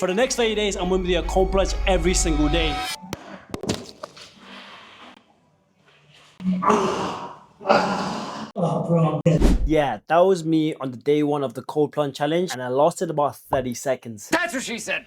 For the next 30 days, I'm going to do a cold plunge every single day. Oh, bro. Yeah, that was me on the day 1 of the cold plunge challenge, and I lasted about 30 seconds. That's what she said.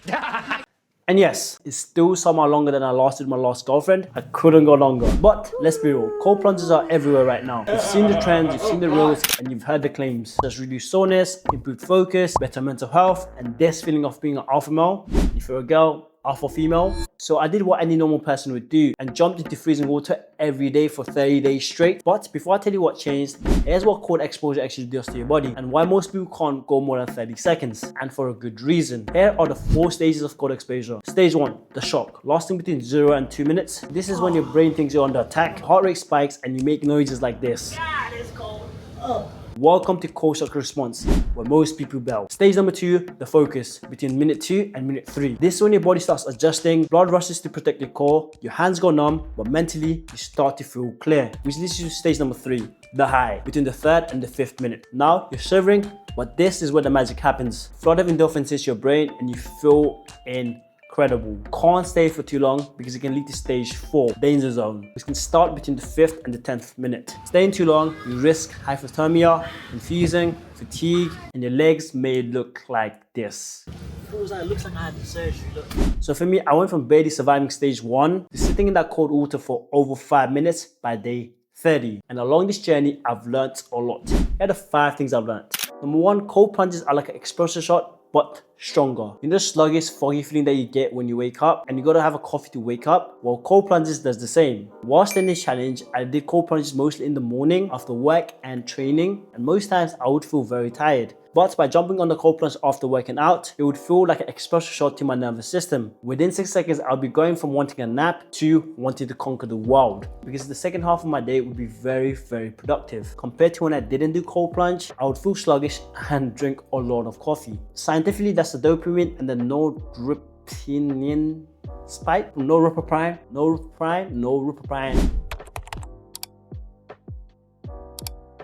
And yes, it's still somehow longer than I lasted my last girlfriend. I couldn't go longer. But let's be real, cold plunges are everywhere right now. You've seen the trends, you've seen the reels, and you've heard the claims. There's reduced soreness, improved focus, better mental health, and this feeling of being an alpha male. If you're a girl, alpha female. So I did what any normal person would do and jumped into freezing water every day for 30 days straight. But before I tell you what changed, here's what cold exposure actually does to your body and why most people can't go more than 30 seconds, and for a good reason. Here are the 4 stages of cold exposure. Stage 1, the shock, lasting between 0 and 2 minutes. This is when your brain thinks you're under attack, heart rate spikes, and you make noises like this. God, it's cold. Oh. Welcome to cold shock response, where most people bail. Stage number 2, the focus, between minute 2 and minute 3. This is when your body starts adjusting, blood rushes to protect your core, your hands go numb, but mentally you start to feel clear. Which leads you to stage number 3, the high, between the 3rd and the 5th minute. Now you're shivering, but this is where the magic happens. Flood of endorphins hits your brain and you feel incredible. Can't stay for too long because it can lead to stage 4, danger zone, which can start between the 5th and the 10th minute. Staying too long, you risk hypothermia, confusing, fatigue, and your legs may look like this. It looks like I had the surgery, look. So for me, I went from barely surviving stage 1 to sitting in that cold water for over 5 minutes by day 30. And along this journey, I've learnt a lot. Here are the 5 things I've learnt. Number 1, cold plunges are like an espresso shot, but stronger. You know the sluggish, foggy feeling that you get when you wake up and you gotta have a coffee to wake up? Well, cold plunges does the same. Whilst in this challenge, I did cold plunges mostly in the morning after work and training, and most times I would feel very tired. But by jumping on the cold plunge after working out, it would feel like an espresso shot to my nervous system. Within 6 seconds, I'll be going from wanting a nap to wanting to conquer the world, because the second half of my day would be very, very productive. Compared to when I didn't do cold plunge, I would feel sluggish and drink a lot of coffee. Scientifically, that's the dopamine and the norepinephrine spike. Norepinephrine.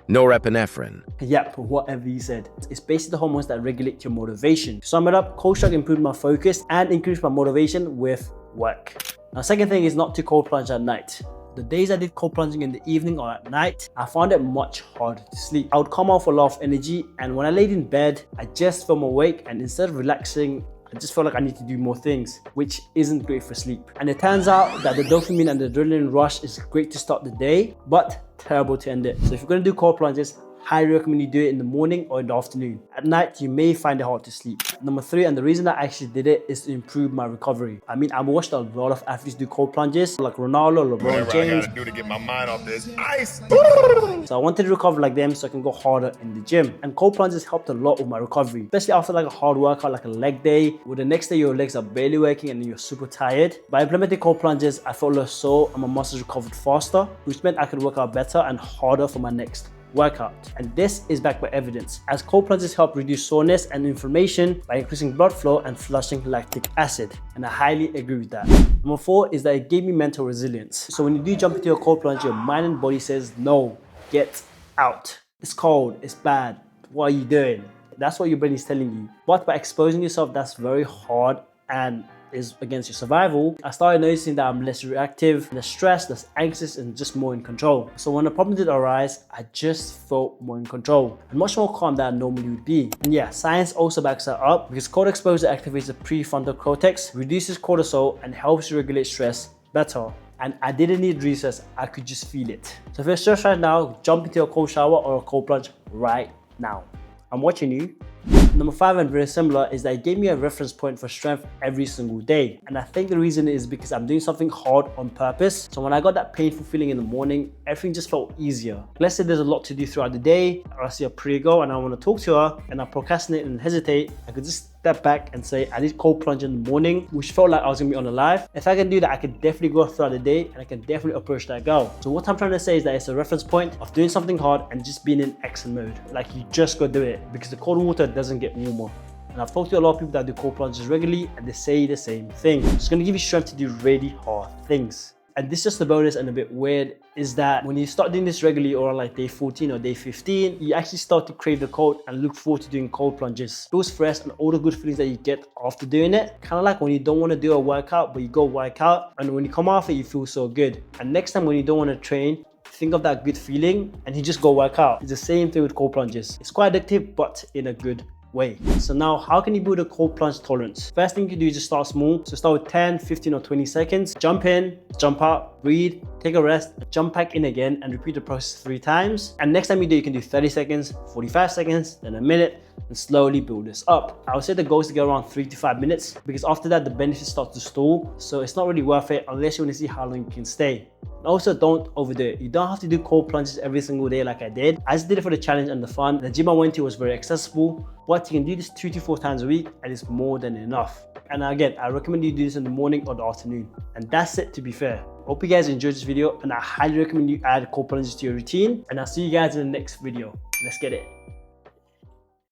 Norepinephrine. Yep, whatever you said. It's basically the hormones that regulate your motivation. To sum it up, cold shock improved my focus and increased my motivation with work. Now, second thing is not to cold plunge at night. The days I did cold plunging in the evening or at night, I found it much harder to sleep. I would come off a lot of energy, and when I laid in bed, I just felt awake, and instead of relaxing, I just felt like I need to do more things, which isn't great for sleep. And it turns out that the dopamine and the adrenaline rush is great to start the day, but terrible to end it. So if you're gonna do cold plunges, highly recommend you do it in the morning or in the afternoon. At night, you may find it hard to sleep. Number 3, and the reason I actually did it is to improve my recovery. I mean, I've watched a lot of athletes do cold plunges, like Ronaldo, LeBron James. I gotta do to get my mind off this ice. So I wanted to recover like them so I can go harder in the gym. And cold plunges helped a lot with my recovery, especially after like a hard workout, like a leg day, where the next day your legs are barely working and you're super tired. By implementing cold plunges, I felt less sore and my muscles recovered faster, which meant I could work out better and harder for my next workout. And this is backed by evidence, as cold plunges help reduce soreness and inflammation by increasing blood flow and flushing lactic acid, and I highly agree with that. Number 4 is that it gave me mental resilience. So when you do jump into a cold plunge, your mind and body says, no, get out. It's cold, it's bad, what are you doing? That's what your brain is telling you. But by exposing yourself, that's very hard and is against your survival. I started noticing that I'm less reactive, less stressed, less anxious, and just more in control. So when a problem did arise, I just felt more in control and much more calm than I normally would be. And yeah, science also backs that up, because cold exposure activates the prefrontal cortex, reduces cortisol, and helps you regulate stress better. And I didn't need research, I could just feel it. So if you're stressed right now, jump into a cold shower or a cold plunge right now. I'm watching you. Number 5, and very similar, is that it gave me a reference point for strength every single day. And I think the reason is because I'm doing something hard on purpose. So when I got that painful feeling in the morning, everything just felt easier. Let's say there's a lot to do throughout the day, or I see a pre-girl and I want to talk to her and I procrastinate and hesitate, I could just step back and say, I need cold plunge in the morning, which felt like I was gonna be on the live. If I can do that, I can definitely go throughout the day and I can definitely approach that girl. So what I'm trying to say is that it's a reference point of doing something hard and just being in action mode. Like, you just go do it, because the cold water doesn't get warmer. And I've talked to a lot of people that do cold plunges regularly and they say the same thing. It's gonna give you strength to do really hard things. And this is just the bonus and a bit weird, is that when you start doing this regularly or on like day 14 or day 15, you actually start to crave the cold and look forward to doing cold plunges. Feels fresh and all the good feelings that you get after doing it. Kind of like when you don't want to do a workout, but you go work out, and when you come off it, you feel so good. And next time when you don't want to train, think of that good feeling and you just go work out. It's the same thing with cold plunges. It's quite addictive, but in a good way. So now, how can you build a cold plunge tolerance? First thing you can do is just start small. So start with 10, 15 or 20 seconds. Jump in, jump out, breathe, take a rest, jump back in again, and repeat the process 3 times. And next time you do, you can do 30 seconds, 45 seconds, then a minute, and slowly build this up. I would say the goal is to get around 3 to 5 minutes, because after that the benefits start to stall. So it's not really worth it unless you want to see how long you can stay. And also, don't overdo it. You don't have to do cold plunges every single day like I did. I just did it for the challenge and the fun. The gym I went to was very accessible, but you can do this 2 to 4 times a week and it's more than enough. And again, I recommend you do this in the morning or the afternoon. And that's it, to be fair. Hope you guys enjoyed this video, and I highly recommend you add cold plunges to your routine. And I'll see you guys in the next video. Let's get it.